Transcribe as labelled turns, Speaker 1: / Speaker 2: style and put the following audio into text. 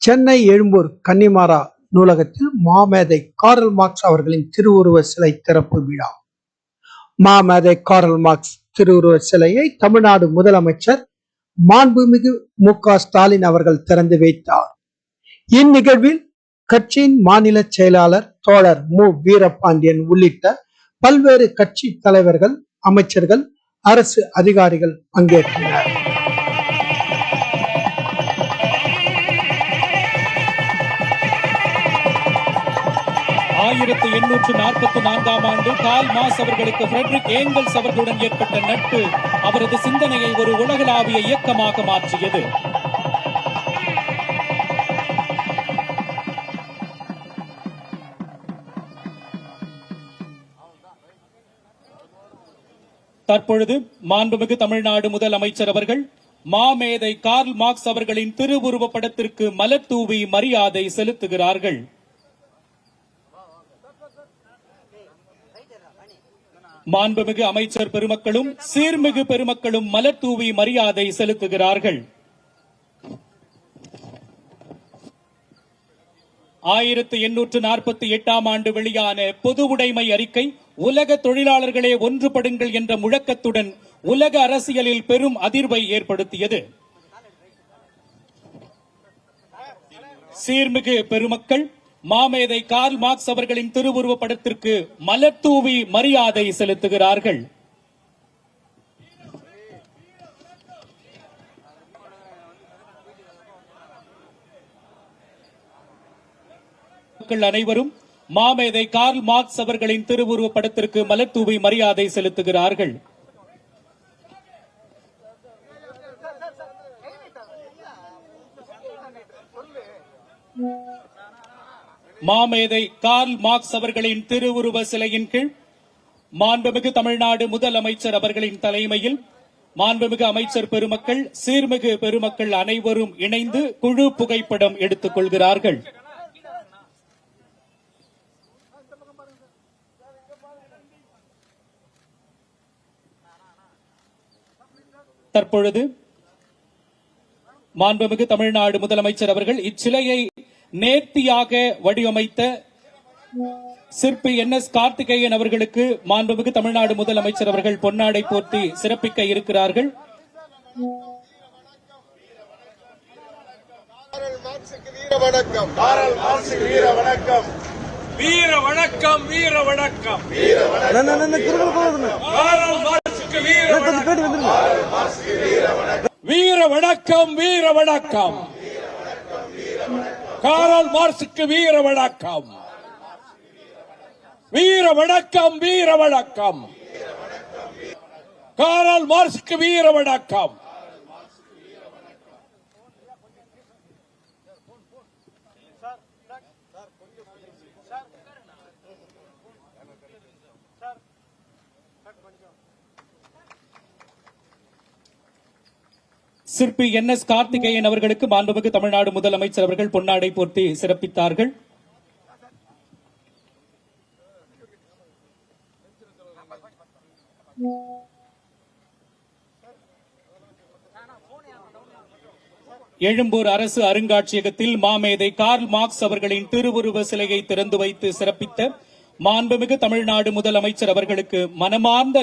Speaker 1: Chennai Egmore Connemara நூலகத்தில் மாமேதை Karl Marx அவர்களின் திருவுருவ சிலை திறப்பு விழா. மாமேதை காரல் மார்க்ஸ் திருவுருவ சிலையை தமிழ்நாடு முதலமைச்சர் மாண்புமிகு மு.க.ஸ்டாலின் அவர்கள் திறந்து வைத்தார். இந்நிகழ்வில் கட்சியின் மாநில செயலாளர் தோழர் மு. வீரபாண்டியன் உள்ளிட்ட பல்வேறு கட்சி தலைவர்கள், அமைச்சர்கள், அரசு அதிகாரிகள் பங்கேற்றனர்.
Speaker 2: 1844 ஆண்டு கார்ல் மார்க்ஸ் அவர்களுக்கு ஃபிரெட்ரிக் ஏங்கல்ஸ் அவர்களுடன் ஏற்பட்ட நட்பு அவரது சிந்தனையை ஒரு உலகளாவிய இயக்கமாக மாற்றியது. தற்பொழுது மாண்புமிகு தமிழ்நாடு முதலமைச்சர் அவர்கள் மாமேதை கார்ல் மார்க்ஸ் அவர்களின் திருவுருவ படத்திற்கு மலர் தூவி மரியாதை செலுத்துகிறார்கள். மாண்புமிகு அமைச்சர் பெருமக்களும் சீர்மிகு பெருமக்களும் மலர் தூவி மரியாதை செலுத்துகிறார்கள். 1848 ஆண்டு வெளியான பொது உடைமை அறிக்கை உலக தொழிலாளர்களே ஒன்றுபடுங்கள் என்ற முழக்கத்துடன் உலக அரசியலில் பெரும் அதிர்வை ஏற்படுத்தியது. சீர்மிகு பெருமக்கள் மாமேதை கார்ல் மார்க்ஸ் அவர்களின் திருவுருவ படத்திற்கு மலர் தூவி மரியாதை செலுத்துகிறார்கள். மக்கள் அனைவரும் மாமேதை கார்ல் மார்க்ஸ் அவர்களின் திருவுருவ படத்திற்கு மலர் தூவி மரியாதை செலுத்துகிறார்கள். மாமேதை கார்ல் மார்க்ஸ் அவர்களின் திருவுருவ சிலையின் கீழ் மாண்புமிகு தமிழ்நாடு முதலமைச்சர் அவர்களின் தலைமையில் மாண்புமிகு அமைச்சர் பெருமக்கள், சீர்மிகு பெருமக்கள் அனைவரும் இணைந்து குழு புகைப்படம் எடுத்துக் கொள்கிறார்கள். தற்பொழுது மாண்புமிகு தமிழ்நாடு முதலமைச்சர் அவர்கள் இச்சிலையை நேர்த்தியாக வடிவமைத்த சிற்பி NS கார்த்திகேயன் அவர்களுக்கு மாண்புமிகு தமிழ்நாடு முதலமைச்சர் அவர்கள் பொன்னாடை போர்த்தி சிறப்பிக்க இருக்கிறார்கள்.
Speaker 3: வீர வணக்கம், காரல் மார்க்ஸுக்கு வீர வணக்கம், வீர வணக்கம், வீர வணக்கம், வீர வணக்கம், காரல் மார்க்ஸுக்கு வீர வணக்கம், வீர வணக்கம், வீர வணக்கம், காரல் மார்க்ஸுக்கு வீர வணக்கம், வீர வணக்கம், வீர வணக்கம், காரல் மார்க்ஸுக்கு வீர வணக்கம்.
Speaker 2: சிற்பி NS கார்த்திகேயன் அவர்களுக்கு மாண்புமிகு தமிழ்நாடு முதலமைச்சர் அவர்கள் பொன்னாடை போர்த்தி சிறப்பித்தார்கள். எழும்பூர் அரசு அருங்காட்சியகத்தில் மாமேதை கார்ல் மார்க்ஸ் அவர்களின் திருவுருவ சிலையை திறந்து வைத்து சிறப்பித்த மாண்புமிகு தமிழ்நாடு முதலமைச்சர் அவர்களுக்கு மனமார்ந்த